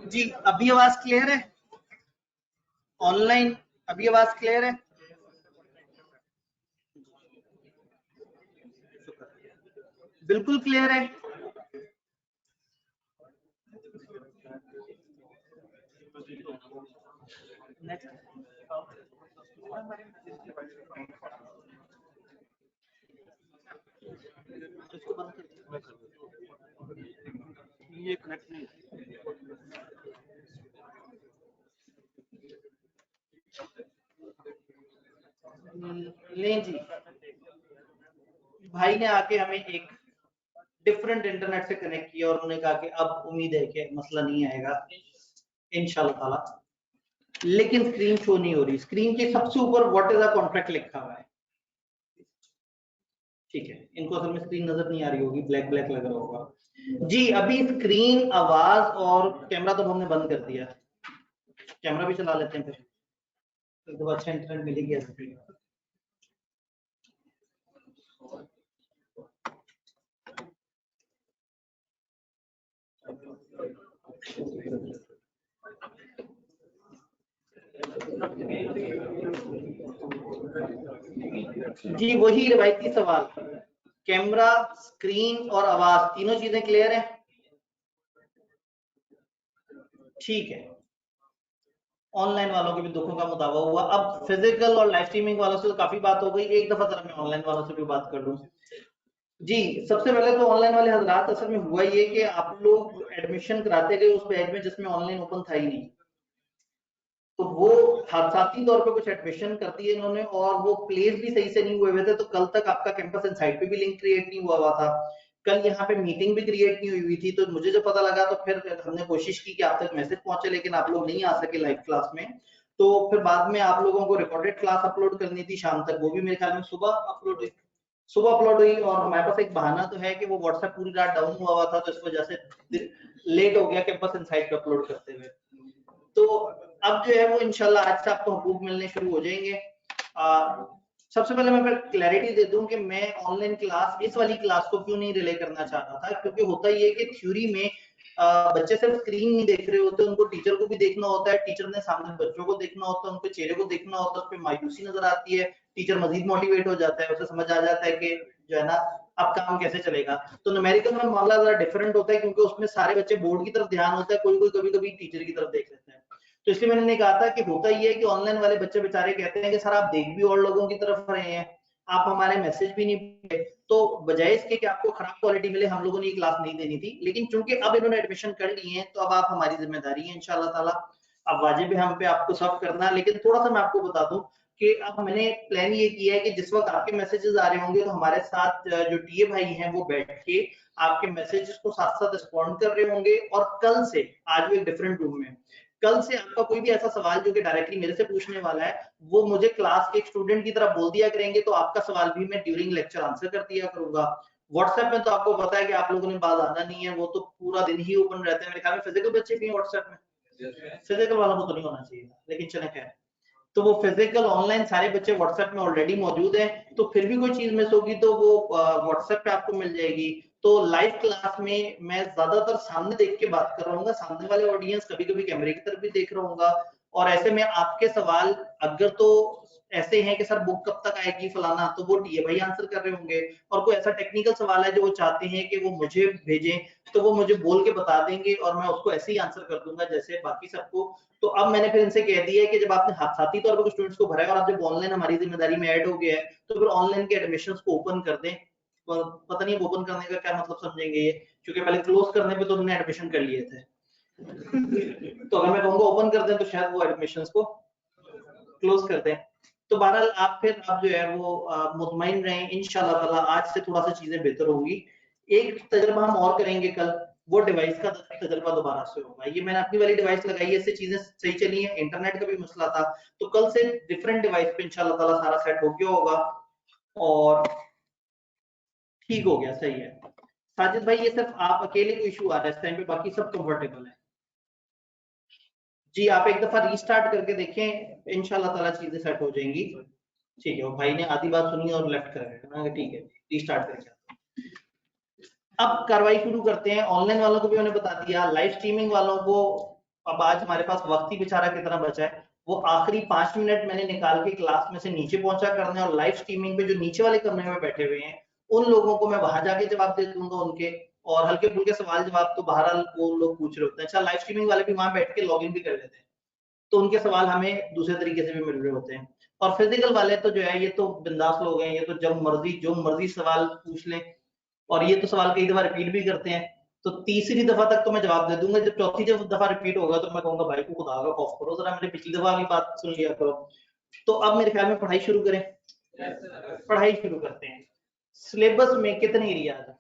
जी अभी आवाज क्लियर है? ऑनलाइन अभी आवाज क्लियर है? बिल्कुल क्लियर है। ये कनेक्ट नहीं नहीं जी, भाई ने आके हमें एक डिफरेंट इंटरनेट से कनेक्ट किया और उन्होंने कहा कि अब उम्मीद है कि मसला नहीं आएगा इंशाल्लाह ताला। लेकिन स्क्रीन शो नहीं हो रही, स्क्रीन के सबसे ऊपर व्हाट इज अ कॉन्ट्रैक्ट लिखा हुआ है। ठीक है, इनको असल में स्क्रीन नजर नहीं आ रही होगी, ब्लैक ब्लैक लग रहा होगा जी। अभी स्क्रीन, आवाज और कैमरा तो हमने बंद कर दिया, कैमरा भी चला लेते हैं फिर, तो अच्छा इंटरनेट मिलेगी ऐसे। जी वही रिवायती सवाल, कैमरा, स्क्रीन और आवाज तीनों चीजें क्लियर है? ठीक है, ऑनलाइन वालों के भी दुखों का मुदावा हुआ। अब फिजिकल और लाइव स्ट्रीमिंग वालों से तो काफी बात हो गई, एक दफा जरा मैं ऑनलाइन वालों से भी बात कर लूं। जी सबसे पहले तो ऑनलाइन वाले हजरात, असल में हुआ ये कि आप लोग एडमिशन कराते गए उस बैच में जिसमें ऑनलाइन ओपन था ही नहीं, तो वो हादसाती तौर पे कुछ एडमिशन कर दिए इन्होंने और वो प्लेस भी सही से नहीं हुए थे, तो कल तक आपका कैंपस इनसाइड पे भी लिंक क्रिएट नहीं हुआ था, कल यहाँ पे मीटिंग भी क्रिएट नहीं हुई थी। तो मुझे जब पता लगा तो फिर हमने कोशिश की कि आप तक मैसेज पहुंचे, लेकिन आप लोग नहीं आ सके लाइव क्लास में। तो फिर बाद में आप लोगों को रिकॉर्डेड क्लास अपलोड करनी थी शाम तक, वो भी मेरे ख्याल में सुबह अपलोड हुई। और हमारे पास एक बहाना तो है कि वो व्हाट्सएप पूरी रात डाउन हुआ था, तो इस वजह से लेट हो गया कैंपस इनसाइड पे अपलोड करते हुए। तो अब जो है वो इंशाल्लाह आज से आपको हुकूक मिलने शुरू हो जाएंगे। सबसे पहले मैं फिर क्लैरिटी दे दूं कि मैं ऑनलाइन क्लास इस वाली क्लास को क्यों नहीं रिले करना चाह रहा था, क्योंकि होता ये है कि थ्योरी में बच्चे सिर्फ स्क्रीन नहीं देख रहे होते, उनको टीचर को भी देखना होता है, टीचर ने सामने बच्चों को देखना होता है, उनके चेहरे को देखना होता है, उस पर मायूसी नजर आती है, टीचर मजीद मोटिवेट हो जाता है, उसे समझ आ जाता है कि जो है ना अब काम कैसे चलेगा। तो न्यूमेरिकल में मामला जरा डिफरेंट होता है, क्योंकि उसमें सारे बच्चे बोर्ड की तरफ ध्यान होता है, कोई कोई कभी कभी टीचर की तरफ देख लेते हैं। तो इसलिए मैंने कहा था कि होता ये है कि ऑनलाइन वाले बच्चे बेचारे कहते हैं कि सर आप देख भी और लोगों की तरफ रहे हैं, आप हमारे मैसेज भी नहीं पढ़े, तो बजाय इसके कि आपको खराब क्वालिटी मिले हम लोगों ने ये क्लास नहीं देनी थी। लेकिन चूंकि अब इन्होंने एडमिशन कर ली है तो अब आप हमारी जिम्मेदारी है इंशाल्लाह ताला, अब वाजिब है हम पे आपको सर्व करना। लेकिन थोड़ा सा मैं आपको बता दूं कि अब मैंने प्लान ये किया है कि जिस वक्त आपके मैसेजेस आ रहे होंगे तो हमारे साथ जो टीए भाई हैं वो बैठ के आपके मैसेजेस को साथ साथ रिस्पॉन्ड कर रहे होंगे। और कल से, आज वो एक डिफरेंट रूम में, कल से आपका कोई भी ऐसा सवाल जो कि डायरेक्टली मेरे से पूछने वाला है वो मुझे क्लास के एक स्टूडेंट की तरह बोल दिया करेंगे, तो आपका सवाल भी मैं ड्यूरिंग लेक्चर आंसर कर दिया करूंगा। व्हाट्सएप में तो आपको पता है कि आप लोगों ने बात आना नहीं है, वो तो पूरा दिन ही ओपन रहते हैं। मेरे ख्याल में फिजिकल बच्चे भी हैं व्हाट्सएप में, फिजिकल वालों को तो नहीं होना चाहिए, लेकिन चले खैर। तो वो फिजिकल ऑनलाइन सारे बच्चे व्हाट्सएप में ऑलरेडी मौजूद हैं, तो फिर भी कोई चीज मिस होगी तो वो व्हाट्सएप पे आपको मिल जाएगी। तो लाइव क्लास में मैं ज्यादातर सामने देख के बात कर रहा हूँ, सामने वाले ऑडियंस, कभी कभी कैमरे की तरफ भी देख रहा हूँ। और ऐसे में आपके सवाल अगर तो ऐसे हैं कि सर बुक कब तक आएगी फलाना, तो वो टीए भाई आंसर कर रहे होंगे। और कोई ऐसा टेक्निकल सवाल है जो वो चाहते हैं कि वो मुझे भेजें, तो वो मुझे बोल के बता देंगे और मैं उसको ऐसे ही आंसर कर दूंगा जैसे बाकी सबको। तो अब मैंने फिर इनसे कह दिया है कि जब आपने साथी तौर पर स्टूडेंट्स को भरा है और आप जब ऑनलाइन हमारी जिम्मेदारी में ऐड हो गया है, तो फिर ऑनलाइन के एडमिशंस को ओपन कर दें। पता नहीं ओपन करने का क्या मतलब समझेंगे ये, क्योंकि पहले क्लोज करने पे तो उन्होंने एडमिशन कर लिए थे। तो अगर मैं कहूंगा ओपन कर दें तो शायद वो एडमिशंस को क्लोज कर दें। तो बहरहाल आप जो है वो मुतमईन रहें, इंशाल्लाह ताला आज से थोड़ा सा चीजें बेहतर होंगी। एक तजर्बा हम और करेंगे कल, वो डिवाइस का तजर्बा दोबारा से होगा। ये मैंने अपनी वाली डिवाइस लगाई है, इससे चीजें सही चली है, इंटरनेट का भी मसला था, तो कल से डिफरेंट डिवाइस पे इंशाल्लाह ताला सारा सेट हो गया होगा और ठीक हो गया, सही है। साजिद भाई ये सिर्फ आप अकेले को इशू आ रहा है इस टाइम पे, बाकी सब कंफर्टेबल है। जी आप एक दफा रीस्टार्ट करके देखें, इंशाल्लाह ताला चीजें सेट हो जाएंगी। ठीक है, वो भाई ने आधी बात सुनी और लेफ्ट कर रहे हैं, ठीक है रीस्टार्ट करके अब कार्रवाई शुरू करते हैं। ऑनलाइन वालों को भी मैंने बता दिया, लाइव स्ट्रीमिंग वालों को अब आज हमारे पास वक्त ही बेचारा कितना बचा है, वो आखिरी 5 मिनट मैंने निकाल के क्लास में से नीचे पहुंचा करने, और लाइव स्ट्रीमिंग पे जो नीचे वाले कमरे में बैठे हुए हैं उन लोगों को मैं वहां जाके जवाब दे दूंगा उनके, और हल्के फुल्के सवाल जवाब तो बहरहाल वो लोग पूछ रहे होते हैं। अच्छा लाइव स्ट्रीमिंग वाले भी वहां बैठ के लॉग इन भी कर लेते हैं, तो उनके सवाल हमें दूसरे तरीके से भी मिल रहे होते हैं। और फिजिकल वाले तो जो है ये तो बिंदास लोग हैं, ये तो जब मर्जी जो मर्जी सवाल पूछ लें, और ये तो सवाल कई दफा रिपीट भी करते हैं, तो तीसरी दफा तक तो मैं जवाब दे दूंगा, जब चौथी जब दफा रिपीट होगा तो मैं कहूंगा भाई को खुदा का खौफ करो, जरा मेरी पिछली दफा की बात सुन लिया करो। तो अब मेरे ख्याल में पढ़ाई शुरू करें, पढ़ाई शुरू करते हैं। सिलेबस में कितने एरिया है?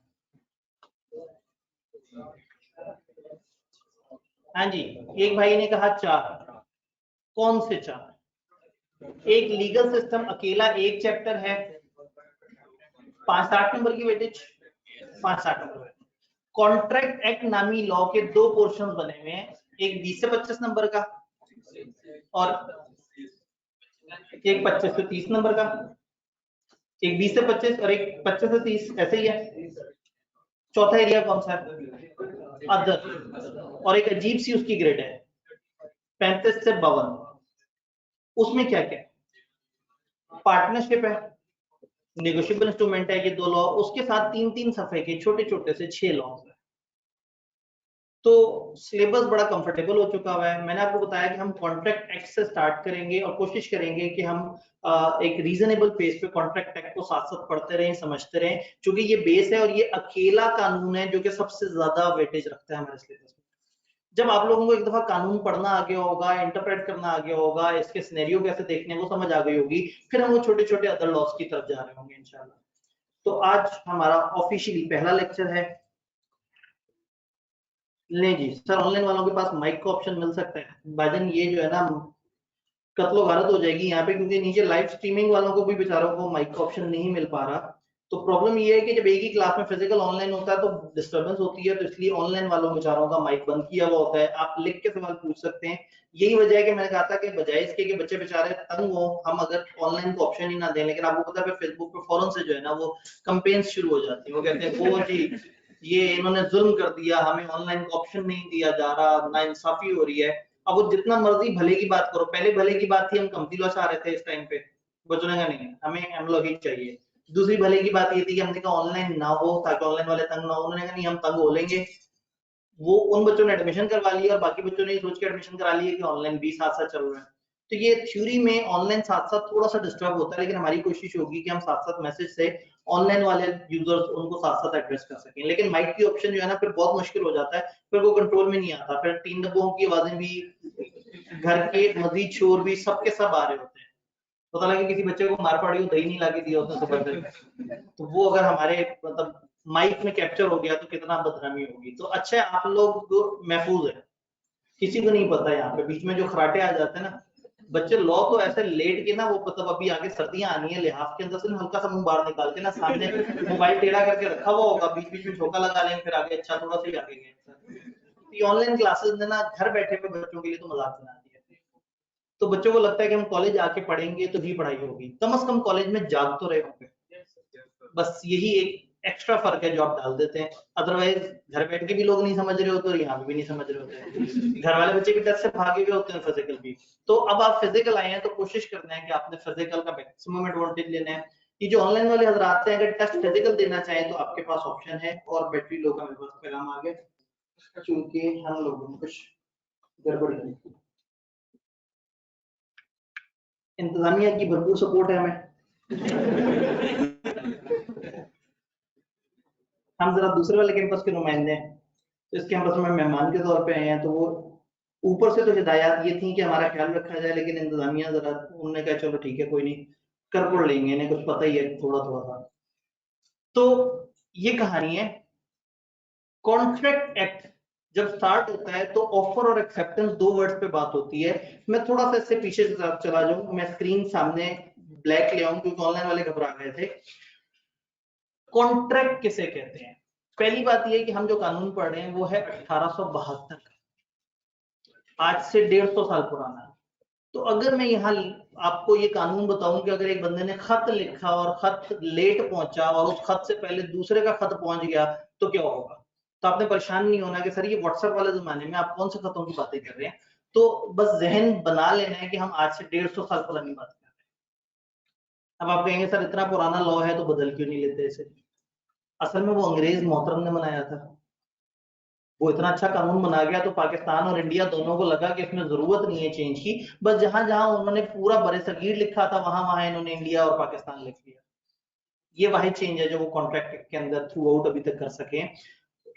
हाँ जी, एक भाई ने कहा 4, कौन से 4? एक लीगल सिस्टम अकेला एक चैप्टर है, 5-8 नंबर की वेटेज, 5-8 नंबर। कॉन्ट्रैक्ट एक्ट नामी लॉ के 2 पोर्शंस बने हुए हैं, एक 20 से 25 नंबर का और एक 25 से 30 नंबर का, एक 20 से 25 और एक 25 से 30, ऐसे ही है। चौथा एरिया कौन सा है? अदर। और एक अजीब सी उसकी ग्रेड है 35 से 52। उसमें क्या क्या पार्टनरशिप है, नेगोशिएबल इंस्ट्रूमेंट है, ये 2 लॉ, उसके साथ 3-3 सफे के छोटे छोटे से 6 लॉ है। तो सिलेबस बड़ा कंफर्टेबल हो चुका हुआ है। मैंने आपको बताया कि हम कॉन्ट्रैक्ट एक्ट से स्टार्ट करेंगे और कोशिश करेंगे कि हम एक रीजनेबल पेस पे कॉन्ट्रैक्ट एक्ट को साथ साथ पढ़ते रहें, समझते रहें, क्योंकि ये बेस है और ये अकेला कानून है जो कि सबसे ज्यादा वेटेज रखता है हमारे सिलेबस में। जब आप लोगों को एक दफा कानून पढ़ना आ गया होगा, इंटरप्रेट करना आ गया होगा, इसके सिनेरियो कैसे देखने वो समझ आ गई होगी, फिर हम वो छोटे छोटे अदर लॉस की तरफ जा रहे होंगे इंशाल्लाह। तो आज हमारा ऑफिशियली पहला लेक्चर है। नहीं जी सर, ऑनलाइन वालों के पास माइक का ऑप्शन मिल सकता है भाईजान, ये जो है ना कत्लो गारत हो जाएगी यहाँ पे, क्योंकि नीचे लाइव स्ट्रीमिंग वालों को भी बेचारों को माइक का ऑप्शन नहीं मिल पा रहा। तो प्रॉब्लम ये है कि जब एक ही क्लास में फिजिकल ऑनलाइन होता है तो डिस्टर्बेंस होती है, तो इसलिए ऑनलाइन वालों बेचारों का माइक बंद किया हुआ होता है। आप लिख के सवाल पूछ सकते हैं। यही वजह है कि मैंने कहा था कि बजाय इसके कि बच्चे बेचारे तंग हो, हम अगर ऑनलाइन को ऑप्शन ही ना दें, लेकिन आपको पता है फेसबुक पे फौरन से जो है ना वो कंपेन्स शुरू हो जाती है, वो कहते हैं वो जी ये इन्होंने जुल्म कर दिया, हमें ऑनलाइन का ऑप्शन नहीं दिया जा रहा, ना इंसाफी हो रही है। अब वो जितना मर्जी भले की बात करो, पहले भले की बात थी हम कमती लॉ चाह रहे थे इस टाइम पे, बच्चों ने कहा नहीं हमें एमलॉ ही चाहिए। दूसरी भले की बात ये थी कि हमने कहा ऑनलाइन ना हो ताकि ऑनलाइन वाले तंग ना हो, उन्होंने कहा नहीं हम तंग हो लेंगे। वो उन बच्चों ने एडमिशन करवा लिया और बाकी बच्चों ने सोच के एडमिशन करा लिया कि ऑनलाइन भी साथ साथ चल रहा है। तो ये थ्योरी में ऑनलाइन साथ साथ थोड़ा सा डिस्टर्ब होता है, लेकिन हमारी कोशिश होगी कि हम साथ साथ मैसेज से ऑनलाइन वाले यूजर्स उनको साथ साथ एड्रेस कर सकें। लेकिन माइक की ऑप्शन जो है ना फिर बहुत मुश्किल हो जाता है, फिर वो कंट्रोल में नहीं आता, फिर 3 डब्बों की आवाजें भी, घर के मजीद शोर भी, सबके सब आ रहे होते हैं। पता लगे किसी बच्चे को मार पड़ी हो, दही नहीं लाके दिया उसने सुबह से, तो वो अगर हमारे मतलब माइक में कैप्चर हो गया तो कितना बदनामी होगी। तो अच्छा है आप लोग महफूज है, किसी को नहीं पता। यहाँ पे बीच में जो खराटे आ जाते हैं ना बच्चे, लॉ तो ऐसे लेट के ना वो मतलब अभी आगे सर्दियां आनी है, लिहाफ के अंदर से हल्का सा मुंह बाहर निकाल के ना सामने मोबाइल टेढ़ा करके रखा हुआ होगा, बीच बीच में झोंका लगा लेंगे, फिर आगे अच्छा थोड़ा सा ही आगे गए। ये ऑनलाइन क्लासेस ने ना घर बैठे हुए बच्चों के लिए तो मजाक बना दिया। तो बच्चों को लगता है कि हम कॉलेज आके पढ़ेंगे तो ही पढ़ाई होगी, कम से कम कॉलेज में जाग तो रहे होंगे। बस यही एक एक्स्ट्रा फर्क है जो आप डाल देते हैं, अदरवाइज घर बैठ के भी लोग नहीं समझ रहे होते और यहाँ भी नहीं समझ रहे होते, घर वाले बच्चे भी टेस्ट से भागे हुए होते हैं फिजिकल भी। तो अब आप फिजिकल आए हैं तो कोशिश करना है कि आपने फिजिकल का मैक्सिमम एडवांटेज लेना है। ये जो ऑनलाइन वाले हजरात हैं अगर टेस्ट फिजिकल देना चाहें तो आपके पास ऑप्शन है। और बैटरी लो का मेरे पास पैगाम आ गया क्योंकि हम लोगों ने कुछ गड़बड़ की, इंतजामिया की भरपूर सपोर्ट है हमें। हम जरा दूसरे वाले कैंपस के नुमाइंदे हैं, तो इस कैंपस में मेहमान के तौर पे आए हैं। तो वो ऊपर से तो हिदायत ये थी कि हमारा ख्याल रखा जाए, लेकिन इंतजामिया जरा उन्होंने कहा चलो ठीक है कोई नहीं कर पढ़ लेंगे, इन्हें कुछ पता ही है थोड़ा थोड़ा सा। तो ये कहानी है। कॉन्ट्रैक्ट एक्ट जब स्टार्ट होता है तो ऑफर और एक्सेप्टेंस 2 वर्ड्स पे बात होती है। मैं थोड़ा सा इससे पीछे चला जाऊं, मैं स्क्रीन सामने ब्लैक ले आऊं क्योंकि ऑनलाइन वाले घबरा गए थे। कॉन्ट्रैक्ट किसे कहते हैं? पहली बात यह कि हम जो कानून पढ़ रहे हैं वो है 1872 का, आज से 150 साल पुराना। तो अगर मैं यहाँ आपको ये कानून बताऊं कि अगर एक बंदे ने खत लिखा और खत लेट पहुंचा और उस खत से पहले दूसरे का खत पहुंच गया तो क्या होगा, तो आपने परेशान नहीं होना कि सर ये व्हाट्सएप वाले जमाने में आप कौन से खतों की बातें कर रहे हैं। तो बस जहन बना लेना है कि हम आज से 150 साल पुरानी बात कर रहे हैं। अब आप कहेंगे सर इतना पुराना लॉ है तो बदल क्यों नहीं लेते इसे? असल में वो अंग्रेज मोहतरम ने बनाया था, वो इतना अच्छा कानून बना गया तो पाकिस्तान और इंडिया दोनों को लगा कि इसमें जरूरत नहीं है चेंज की। बस जहां जहां उन्होंने पूरा बरसगीर लिखा था वहां वहां इन्होंने इंडिया और पाकिस्तान लिख लिया। ये वाहिद चेंज है जो वो कॉन्ट्रैक्ट के अंदर थ्रू आउट अभी तक कर सके।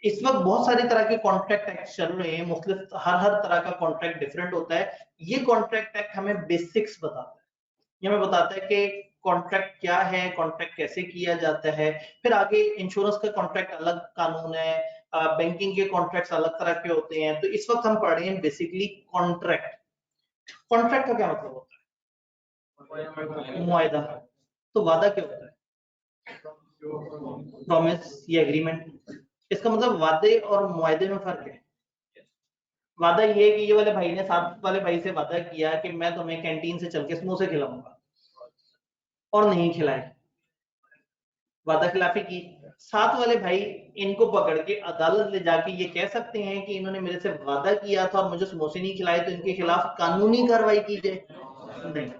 इस वक्त बहुत सारी तरह के कॉन्ट्रैक्ट एक्ट चल रहे हैं, मुख्तलिफ हर तरह का कॉन्ट्रैक्ट डिफरेंट होता है। ये कॉन्ट्रैक्ट एक्ट हमें बेसिक्स बताता है, ये हमें बताता है कि कॉन्ट्रैक्ट क्या है, कॉन्ट्रैक्ट कैसे किया जाता है। फिर आगे इंश्योरेंस का कॉन्ट्रैक्ट अलग कानून है, बैंकिंग के कॉन्ट्रैक्ट्स अलग तरह के होते हैं। तो इस वक्त हम पढ़ रहे हैं बेसिकली कॉन्ट्रैक्ट। कॉन्ट्रैक्ट का क्या मतलब होता है? मुआयदा। तो वादा क्या होता है? प्रॉमिस या एग्रीमेंट। इसका मतलब वादे और मुआयदे में फर्क है। वादा ये है कि ये वाले भाई ने साथ वाले भाई से वादा किया कि मैं तुम्हें कैंटीन से चल के समोसे खिलाऊंगा और नहीं खिलाए, वादा खिलाफी की। साथ वाले भाई इनको पकड़ के अदालत ले जाके ये कह सकते हैं कि इन्होंने मेरे से वादा किया था और मुझे समोसे नहीं खिलाए, तो इनके खिलाफ कानूनी कार्रवाई की जाए? नहीं।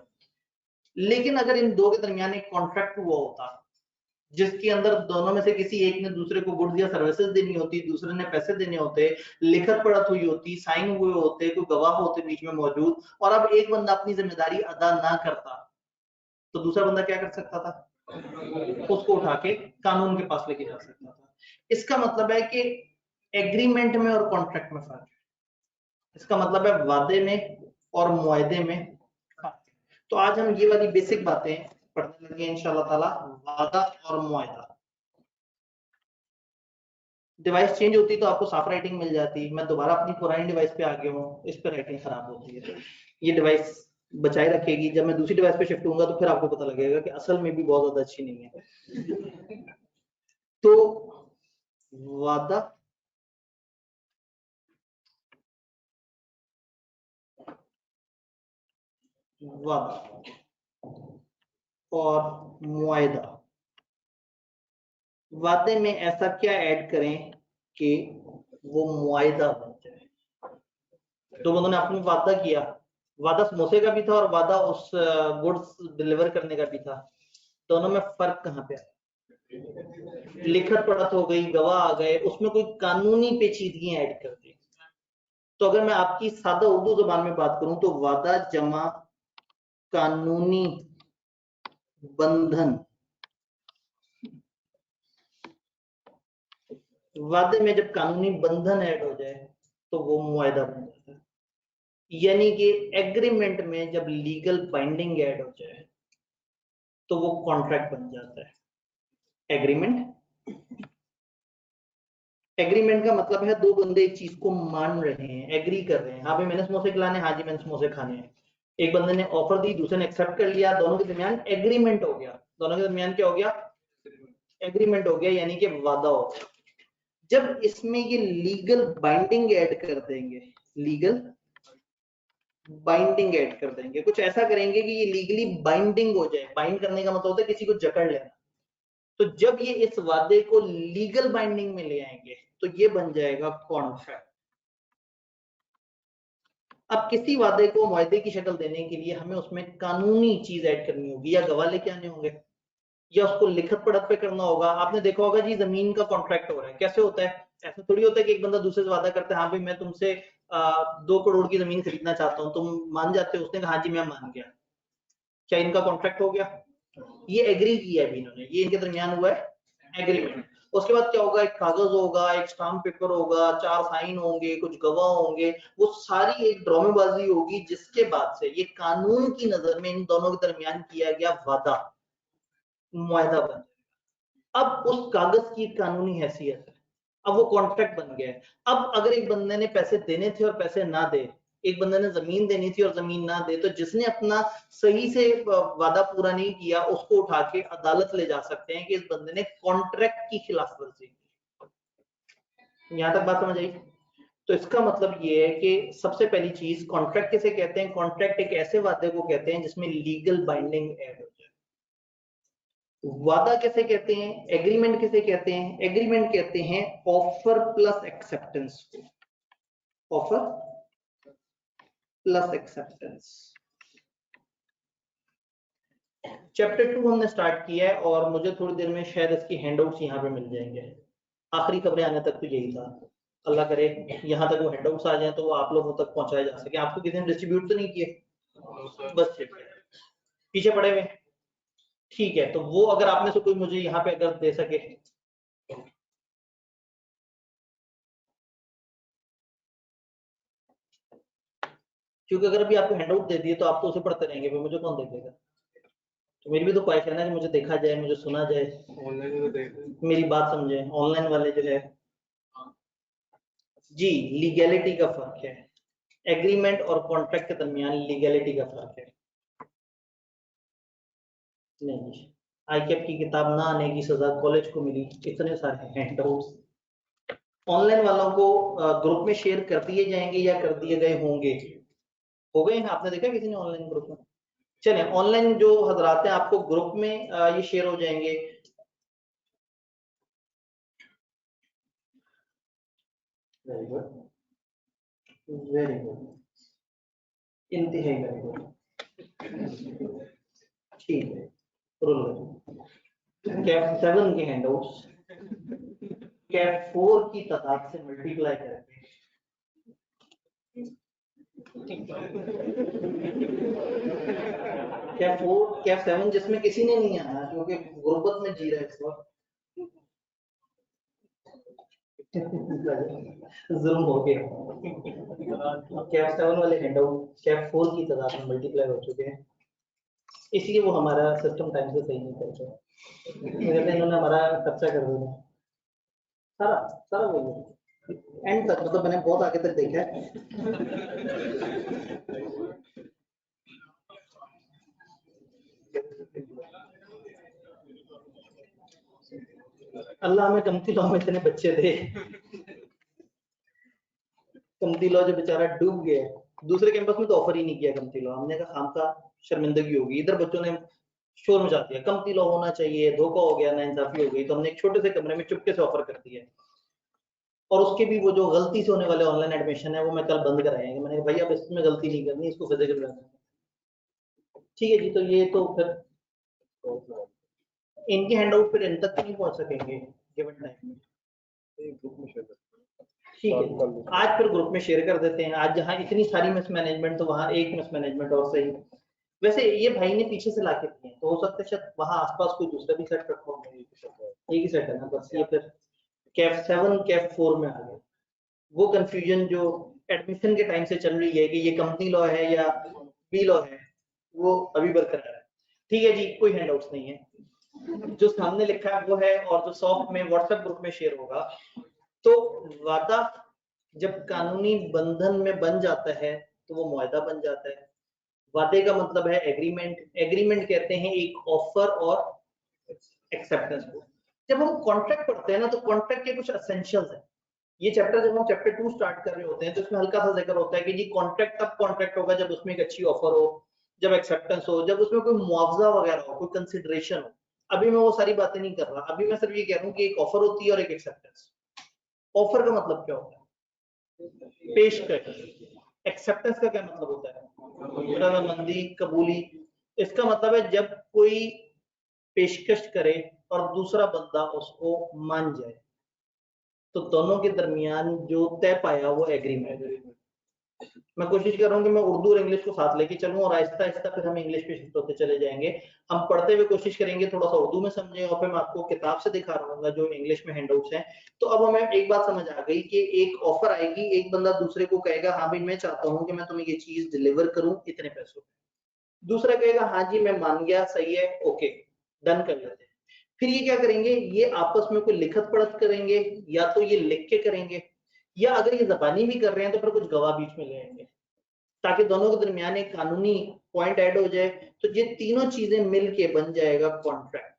लेकिन अगर इन दो के दरमियान एक कॉन्ट्रैक्ट हुआ होता जिसके अंदर दोनों में से किसी एक ने दूसरे को गुड्स या सर्विसेज देनी होती, दूसरे ने पैसे देने होते, लिखत पढ़त हुई होती, साइन हुए होते, कोई गवाह होते बीच में मौजूद, और अब एक बंदा अपनी जिम्मेदारी अदा ना करता, तो दूसरा बंदा क्या कर सकता था? उसको उठा के कानून के पास लेके जा सकता था। इसका मतलब है कि एग्रीमेंट में और कॉन्ट्रैक्ट में फर्क है। इसका मतलब है वादे में और मुआहदे में फर्क है। तो आज हम ये वाली बेसिक बातें पढ़ने लगे इंशाल्लाह ताला, वादा और मुआहदा। डिवाइस चेंज होती तो आपको साफ राइटिंग मिल जाती, मैं दोबारा अपनी पुरानी डिवाइस पे आ गया हूँ, इस पे राइटिंग खराब होती है। ये डिवाइस बचाए रखेगी, जब मैं दूसरी डिवाइस पे शिफ्ट होऊंगा तो फिर आपको पता लगेगा कि असल में भी बहुत ज्यादा अच्छी नहीं है। तो वादा और मुआहदा, वादे में ऐसा क्या ऐड करें कि वो मुआहदा बन जाए। तो उन्होंने आपने वादा किया, वादा समोसे का भी था और वादा उस गुड्स डिलीवर करने का भी था, दोनों में फर्क कहाँ पे है? लिखत पढ़त हो गई, गवाह आ गए, उसमें कोई कानूनी पेचीदगी ऐड कर दी। तो अगर मैं आपकी सादा उर्दू जुबान में बात करूं तो वादा जमा कानूनी बंधन, वादे में जब कानूनी बंधन ऐड हो जाए तो वो मुआहदा बन जाता है। यानी कि एग्रीमेंट में जब लीगल बाइंडिंग ऐड हो जाए तो वो कॉन्ट्रैक्ट बन जाता है। एग्रीमेंट का मतलब है दो बंदे एक चीज को मान रहे हैं, एग्री कर रहे हैं, हाँ भाई मैंने समोसे खिलाने, हाँ जी मैंने समोसे खाने हैं। एक बंदे ने ऑफर दी, दूसरे ने एक्सेप्ट कर लिया, दोनों के दरमियान एग्रीमेंट हो गया। दोनों के दरमियान क्या हो गया? एग्रीमेंट हो गया, यानी कि वादा हो गया। जब इसमें ये लीगल बाइंडिंग ऐड कर देंगे, लीगल बाइंडिंग ऐड कर देंगे, कुछ ऐसा करेंगे कि ये लीगली बाइंडिंग हो जाए। बाइंड करने का मतलब होता है किसी को जकड़ लेना। तो जब ये इस वादे को लीगल बाइंडिंग में ले आएंगे तो ये बन जाएगा कॉन्ट्रैक्ट। अब किसी वादे को मुआहदे की शक्ल देने के लिए हमें उसमें कानूनी चीज ऐड करनी होगी, या गवाह लेके आने होंगे, या उसको लिखत पढ़त पे करना होगा। आपने देखा होगा जी, जमीन का कॉन्ट्रैक्ट हो रहा है, कैसे होता है? ऐसा थोड़ी होता है कि एक बंदा दूसरे से वादा करता है, हाँ भाई मैं तुमसे 2 करोड़ की जमीन खरीदना चाहता हूँ, तुम मान जाते हो? उसने कहा हाँ जी मैं मान गया। क्या इनका कॉन्ट्रैक्ट हो गया? ये एग्री किया है इन्होंने, ये इनके दरमियान हुआ है एग्रीमेंट। उसके बाद क्या होगा? एक कागज होगा, एक स्टाम्प पेपर होगा, 4 साइन होंगे, कुछ गवाह होंगे, वो सारी एक ड्रामेबाजी होगी, जिसके बाद से ये कानून की नजर में इन दोनों के दरमियान किया गया वादा मुआहदा बन जाएगा। अब उस कागज की कानूनी हैसियत है, अब वो कॉन्ट्रैक्ट बन गया है। अब अगर एक बंदे ने पैसे देने थे और पैसे ना दे, एक बंदे ने जमीन देनी थी और जमीन ना दे, तो जिसने अपना सही से वादा पूरा नहीं किया उसको उठा के अदालत ले जा सकते हैं कि इस बंदे ने कॉन्ट्रैक्ट की खिलाफ वर्जी की। यहां तक बात समझ आई? तो इसका मतलब ये है कि सबसे पहली चीज, कॉन्ट्रैक्ट किसे कहते हैं? कॉन्ट्रैक्ट एक ऐसे वादे को कहते हैं जिसमें लीगल बाइंडिंग ऐड हो जाए। वादा किसे कहते हैं? एग्रीमेंट किसे कहते हैं? एग्रीमेंट कहते हैं ऑफर प्लस एक्सेप्टेंस को, ऑफर प्लस एक्सेप्टेंस। चैप्टर 2 हमने स्टार्ट किया है और मुझे थोड़ी देर में शायद इसकी हैंडआउट्स यहाँ पे मिल जाएंगे। आखिरी खबरें आने तक तो यही था, अल्लाह करे यहाँ तक वो हैंडआउट्स आ जाए तो वो आप लोगों तक पहुंचाए जा सके। आपको किसी ने डिस्ट्रीब्यूट तो नहीं किए? बस पीछे पड़े हुए, ठीक है। तो वो अगर आप में से कोई मुझे यहाँ पे अगर दे सके, क्योंकि अगर अभी आपको हैंडआउट दे दिए तो आप तो उसे पढ़ते रहेंगे, फिर मुझे कौन देखेगा? तो मेरी भी तो ख्वाहिश है ना कि मुझे देखा जाए, मुझे सुना जाए, मेरी बात समझे। ऑनलाइन वाले जो है जी, लीगैलिटी का फर्क है, एग्रीमेंट और कॉन्ट्रैक्ट के दरमियान लीगैलिटी का फर्क है। नहीं, आईकैप की किताब ना आने की सजा कॉलेज को मिली, इतने सारे हैंडआउट्स ऑनलाइन वालों को ग्रुप में शेयर कर दिए जाएंगे या कर दिए गए होंगे? हो गए हैं? आपने देखा किसी ने ऑनलाइन ग्रुप में? चले, ऑनलाइन जो हजरात हैं आपको ग्रुप में ये शेयर हो जाएंगे। वेरी गुड, वेरी गुड, इंतहाई वेरी गुड, ठीक है। कैप 7 के हैंडआउट्स कैप 4 की तादाद से मल्टीप्लाई करके कैप 4 कैप 7 जिसमें किसी ने नहीं आना क्योंकि गुर्बत में जी रहा है इस वक्त, जुल्म हो गया। कैप 7 वाले हैंडआउट कैप 4 की तादाद में मल्टीप्लाई हो चुके हैं, इसलिए वो हमारा सिस्टम टाइम से सही नहीं करते, इन्होंने हमारा कच्चा कर दिया सारा सारा बोल एंड तक, मतलब मैंने बहुत आगे तक देखा है। अल्लाह हमें कमती लॉ में इतने बच्चे थे, कमती लॉ जो बेचारा डूब गया, दूसरे कैंपस में तो ऑफर ही नहीं किया कमती लॉ, हमने कहा खाम का शर्मिंदगी होगी, इधर बच्चों ने शोर मचा दिया कमती लॉ होना चाहिए, धोखा हो गया, नाइंसाफी हो गई, तो हमने एक छोटे से कमरे में चुपके से ऑफर कर दिया। और उसके भी वो जो गलती से होने वाले ऑनलाइन एडमिशन है वो मैं कल बंद कराएंगे, मैंने कहा भाई अब इसमें गलती नहीं करनी, इसको फिजिकल रहना। ठीक है जी, तो ये तो फिर इनके हैंडआउट फिर इन तक नहीं पहुंच सकेंगे गिवन टाइम में, ठीक है आज फिर ग्रुप में शेयर कर देते हैं। आज जहाँ इतनी सारी मिसमैनेजमेंट तो वहाँ एक मिसमैनेजमेंट और सही। वैसे ये भाई ने पीछे से ला के दिए तो हो सकता है शायद वहाँ आसपास कोई दूसरा भी सेट रखा हो, एक ही सेट है ना बस, ये फिर कैप 7 कैप 4 में आ गया। वो कंफ्यूजन जो एडमिशन के टाइम से चल रही है कि ये कंपनी लॉ है या बी लॉ है, वो अभी बरकरार है। ठीक है जी, कोई हैंडआउट्स नहीं है, जो सामने लिखा है वो है, और जो सॉफ्ट में व्हाट्सएप ग्रुप में शेयर होगा। तो वादा जब कानूनी बंधन में बन जाता है तो वो मुआहदा बन जाता है। वादे का मतलब है एग्रीमेंट, एग्रीमेंट कहते हैं एक ऑफर और एक्सेप्टेंस को। जब हम कॉन्ट्रैक्ट पढ़ते हैं ना तो कॉन्ट्रैक्ट के कुछ एसेंशियल्स हैं। ये चैप्टर जब हम चैप्टर 2 स्टार्ट कर रहे होते हैं तो इसमें हल्का सा जिक्र होता है कि जी कॉन्ट्रैक्ट तब कॉन्ट्रैक्ट होगा जब उसमें एक अच्छी ऑफर हो, जब एक्सेप्टेंस हो, जब उसमें कोई मुआवजा वगैरह हो, कोई कंसिडरेशन हो। अभी मैं वो सारी बातें नहीं कर रहा, अभी मैं सिर्फ ये कह रहा हूँ कि एक ऑफर होती है और एक एक्सेप्टेंस। ऑफर का मतलब क्या होता है? पेशकश। एक्सेप्टेंस का क्या मतलब होता है? रजामंदी, कबूली। इसका मतलब है जब कोई पेशकश करे और दूसरा बंदा उसको मान जाए, तो दोनों के दरमियान जो तय पाया वो एग्रीमेंट। मैं कोशिश कर रहा हूँ कि मैं उर्दू और इंग्लिश को साथ लेके चलूं और आहिस्ता आहिस्ता फिर हम इंग्लिश पे शिफ्ट होते चले जाएंगे। हम पढ़ते हुए कोशिश करेंगे थोड़ा सा उर्दू में समझें और फिर मैं आपको किताब से दिखा रहा हूँ जो इंग्लिश में हैंडआउट्स हैं। तो अब हमें एक बात समझ आ गई कि एक ऑफर आएगी, एक बंदा दूसरे को कहेगा हाँ भाई मैं चाहता हूँ कि मैं तुम्हें ये चीज डिलीवर करूँ इतने पैसों में, दूसरा कहेगा हाँ जी मैं मान गया, सही है, ओके डन कर लेते हैं। फिर ये क्या करेंगे, ये आपस में कोई लिखत पढ़त करेंगे, या तो ये लिख के करेंगे, या अगर ये जबानी भी कर रहे हैं तो फिर कुछ गवाह बीच में ले आएंगे, ताकि दोनों के दरमियान एक कानूनी पॉइंट ऐड हो जाए। तो ये तीनों चीजें मिलके बन जाएगा कॉन्ट्रैक्ट।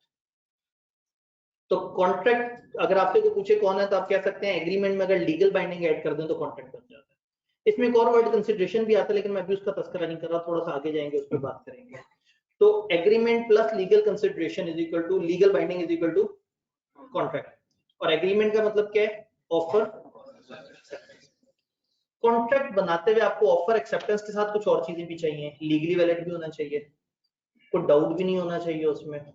तो कॉन्ट्रैक्ट अगर आपसे कोई पूछे कौन है तो आप कह सकते हैं एग्रीमेंट में अगर लीगल बाइंडिंग ऐड कर दें तो कॉन्ट्रैक्ट बन जाता है। इसमें एक और वर्ड कंसिडरेशन भी आता है, लेकिन मैं अभी उसका तस्करा नहीं कर रहा, थोड़ा सा आगे जाएंगे उस पर बात करेंगे। तो agreement plus legal consideration is equal to legal binding is equal to contract. और एग्रीमेंट का मतलब क्या है? ऑफर। कॉन्ट्रैक्ट बनाते हुए आपको ऑफर एक्सेप्टेंस के साथ कुछ और चीजें भी चाहिए, लीगली वैलिड भी होना चाहिए, कोई डाउट भी नहीं होना चाहिए उसमें,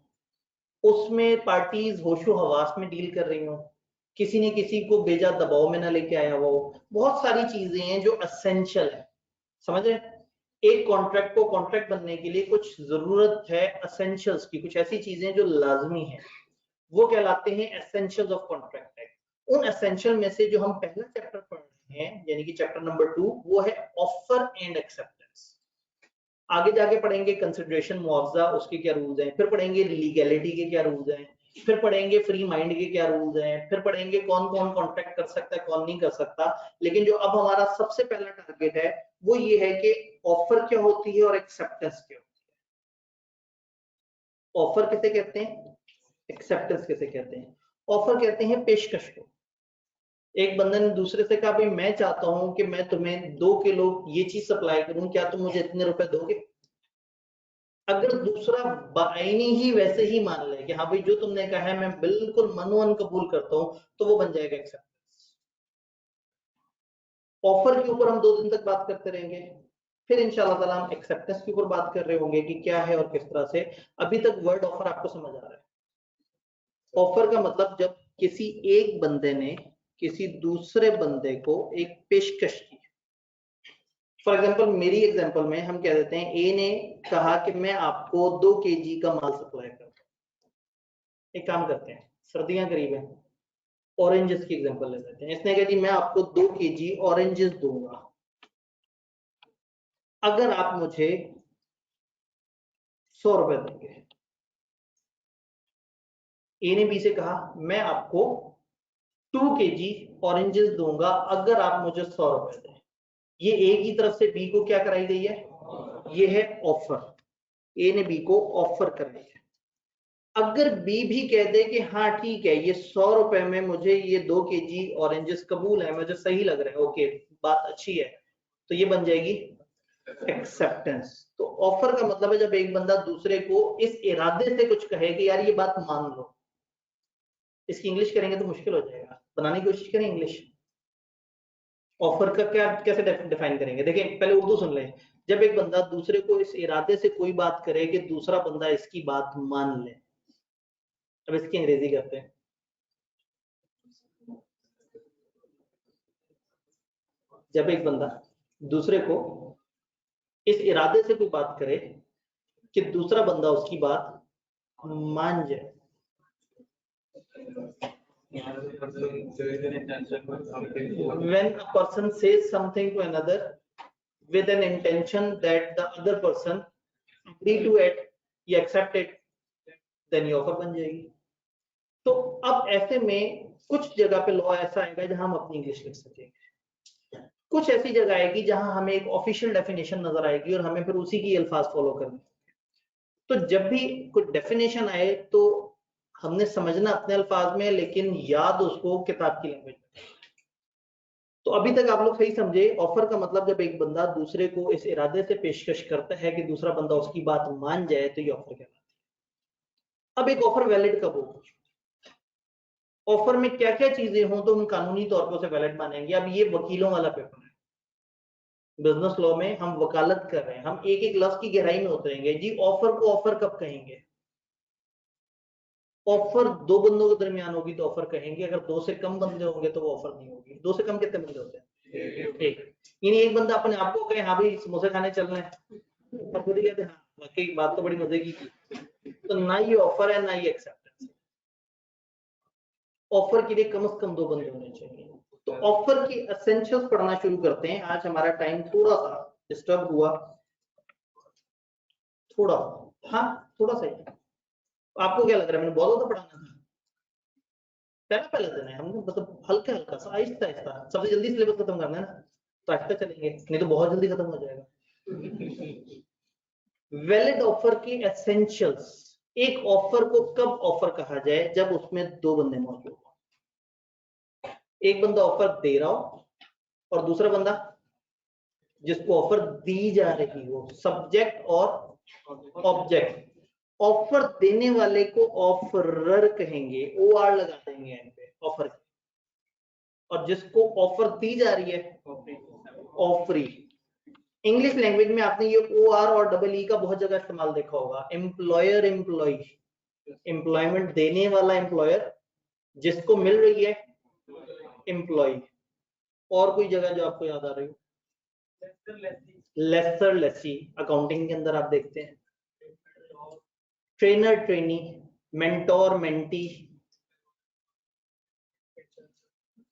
उसमें पार्टीज होशो हवास में डील कर रही हो, किसी ने किसी को बेजा दबाव में ना लेके आया हो, बहुत सारी चीजें हैं जो असेंशियल है। समझ रहे? एक कॉन्ट्रैक्ट को कॉन्ट्रैक्ट बनने के लिए कुछ जरूरत है असेंशियल्स की, कुछ ऐसी चीजें जो लाजमी है, वो कहलाते हैं एसेंशियल्स ऑफ कॉन्ट्रैक्ट एक्ट। उन एसेंशियल में से जो हम पहला चैप्टर पढ़ रहे हैं यानी कि चैप्टर नंबर 2 वो है ऑफर एंड एक्सेप्टेंस। आगे जाके पढ़ेंगे कंसिडरेशन, मुआवजा, उसके क्या रूल्स हैं, फिर पढ़ेंगे लीगैलिटी के क्या रूल्स हैं, फिर पढ़ेंगे फ्री माइंड के क्या रूल्स हैं, फिर पढ़ेंगे कौन कौन कॉन्ट्रैक्ट कर सकता है कौन नहीं कर सकता। लेकिन जो अब हमारा सबसे पहला टारगेट है वो ये है कि ऑफर क्या होती है और एक्सेप्टेंस क्या होती है। ऑफर किसे कहते हैं, एक्सेप्टेंस किसे कहते हैं? ऑफर कहते हैं पेशकश को। एक बंदे ने दूसरे से कहा भाई मैं चाहता हूं कि मैं तुम्हें 2 किलो ये चीज सप्लाई करूं, क्या तुम मुझे इतने रुपए दोगे? अगर दूसरा बाइनी ही वैसे ही मान ले कि हाँ भाई जो तुमने कहा है मैं बिल्कुल मनोअन कबूल करता हूं, तो वो बन जाएगा एक्सेप्टेंस। ऑफर के ऊपर हम 2 दिन तक बात करते रहेंगे, फिर इंशाल्लाह ताला हम एक्सेप्टेंस के ऊपर बात कर रहे होंगे कि क्या है और किस तरह से। अभी तक वर्ड ऑफर आपको समझ आ रहा है? ऑफर का मतलब जब किसी एक बंदे ने किसी दूसरे बंदे को एक पेशकश की। फॉर एग्जाम्पल मेरी एग्जाम्पल में हम कह देते हैं ए ने कहा कि मैं आपको 2 kg का माल सप्लाई करता हूं। एक काम करते हैं, सर्दियां करीब है, ऑरेंजेस की एग्जांपल ले लेते हैं। इसने कहा जी मैं आपको 2 kg ऑरेंजेस दूंगा अगर आप मुझे 100 रुपए देंगे। ए ने बी से कहा मैं आपको 2 kg ऑरेंजेस दूंगा अगर आप मुझे 100 रुपए दें। ये ए की तरफ से बी को क्या कराई गई है? ये है ऑफर। ए ने बी को ऑफर कराई है। अगर बी भी कह दे कि हाँ ठीक है ये 100 रुपए में मुझे ये 2 kg ऑरेंजेस कबूल है, मुझे सही लग रहा है, ओके बात अच्छी है, तो ये बन जाएगी एक्सेप्टेंस। तो ऑफर का मतलब है जब एक बंदा दूसरे को इस इरादे से कुछ कहे कि यार ये बात मान लो। इसकी इंग्लिश करेंगे तो मुश्किल हो जाएगा, बनाने की कोशिश करें इंग्लिश। ऑफर का क्या कैसे डिफाइन करेंगे? देखिए पहले उर्दू सुन लें। जब एक बंदा दूसरे को इस इरादे से कोई बात करे कि दूसरा बंदा इसकी बात मान ले। अब इसकी अंग्रेजी करते हैं। जब एक बंदा दूसरे को इस इरादे से कोई बात करे कि दूसरा बंदा उसकी बात मान जाए। When a person says something to another with an intention that the other person agree to it, he accept it, then ये ऑफर बन जाएगी। तो अब ऐसे में कुछ जगह पे लॉ ऐसा आएगा जहां हम अपनी इंग्लिश लिख सकेंगे, कुछ ऐसी जगह आएगी जहां हमें एक ऑफिशियल डेफिनेशन नजर आएगी और हमें फिर उसी की अल्फाज फॉलो करने। तो जब भी कोई डेफिनेशन आए तो हमने समझना अपने अल्फाज में, लेकिन याद उसको किताब की लैंग्वेज में। तो अभी तक आप लोग सही समझे, ऑफर का मतलब जब एक बंदा दूसरे को इस इरादे से पेशकश करता है कि दूसरा बंदा उसकी बात मान जाए तो ये ऑफर कहलाती है। अब एक ऑफर वैलिड कब होगी? ऑफर में क्या क्या चीजें हों तो हम कानूनी तौर पर उसे वैलिड मानेंगे। अब ये वकीलों वाला पेपर है, बिजनेस लॉ में हम वकालत कर रहे हैं, हम एक एक लफ्ज की गहराई में उतरेंगे। जी ऑफर को ऑफर कब कहेंगे? ऑफर 2 बंदों के दरमियान होगी तो ऑफर कहेंगे, अगर 2 से कम बंदे होंगे तो वो ऑफर नहीं होगी। 2 से कम कितने बंदे होते हैं? एक। यानी एक बंदा अपने आप को कहे हाँ भाई समोसे खाने चल रहे हैं और खुद ही कहते हाँ वाकई बात तो बड़ी मजे की तो ना ये ऑफर है ना ये एक्सेप्टेंस। ऑफर के लिए कम से कम 2 बंदे होने चाहिए। तो ऑफर की एसेंशियल्स पढ़ना शुरू करते हैं। आज हमारा टाइम थोड़ा सा डिस्टर्ब हुआ, थोड़ा, हाँ थोड़ा सा ही। आपको क्या लग रहा है मैंने बहुत ज्यादा पढ़ाना था? पहला दिन है, हमने मतलब हल्का हल्का सा आहिस्ता आहिस्ता, सबसे जल्दी सिलेबस खत्म करना है ना, तो आहिस्ता चलेंगे नहीं तो बहुत जल्दी खत्म हो जाएगा। वैलिड ऑफर की एसेंशियल्स। एक ऑफर को कब ऑफर कहा जाए? जब उसमें 2 बंदे मौजूद हो। एक बंदा ऑफर दे रहा हो और दूसरा बंदा जिसको ऑफर दी जा रही हो, सब्जेक्ट और ऑब्जेक्ट। ऑफर देने वाले को ऑफरर कहेंगे, ओ आर लगा देंगे एंड पे ऑफर, और जिसको ऑफर दी जा रही है ऑफरी। इंग्लिश लैंग्वेज में आपने ये ओ आर और डबल ई का बहुत जगह इस्तेमाल देखा होगा। एम्प्लॉयर एम्प्लॉय, एम्प्लॉयमेंट देने वाला एम्प्लॉयर, जिसको मिल रही है एम्प्लॉय। और कोई जगह जो आपको याद आ रही हो? लेसर लेसी, अकाउंटिंग के अंदर आप देखते हैं। Trainer trainee, mentor mentee.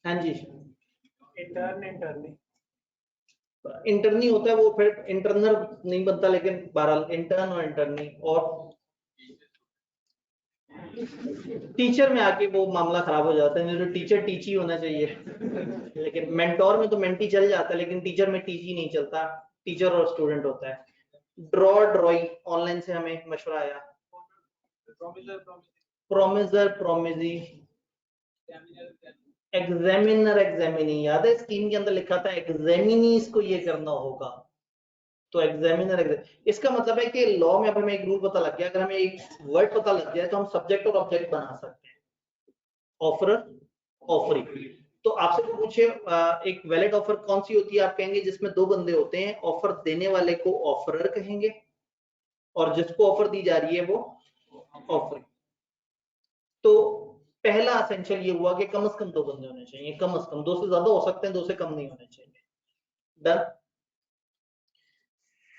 हाँ जी, इंटर्नी होता है वो, फिर इंटरनल नहीं बनता, लेकिन बहरहाल इंटर्न और इंटर्नी। और टीचर में आके वो मामला खराब हो जाता है, नहीं तो टीचर टीची होना चाहिए। लेकिन मेंटोर में तो मेंटी चल जाता है, लेकिन टीचर में टीची नहीं चलता, टीचर और स्टूडेंट होता है। ड्रॉ ड्रॉई, ऑनलाइन से हमें मशवरा आया। Promisor promisee, examiner examinee. याद है स्कीम के अंदर लिखा था एग्जामिनीज को ये करना होगा, तो एग्जामिनर। इसका मतलब है कि लॉ में अब हमें एक रूल पता लग गया, अगर हमें एक वर्ड पता लग जाए तो हम सब्जेक्ट और ऑब्जेक्ट बना सकते हैं। Offeror offeree. तो आपसे को पूछे एक वैलिड ऑफर कौन सी होती है, आप कहेंगे जिसमें दो बंदे होते हैं, ऑफर देने वाले को ऑफरर कहेंगे और जिसको ऑफर दी जा रही है वो ऑफर। तो पहला एसेंशियल ये हुआ कि कम से कम दो बंदे होने चाहिए, कम से कम, दो से ज्यादा हो सकते हैं, दो से कम नहीं होने चाहिए। डन।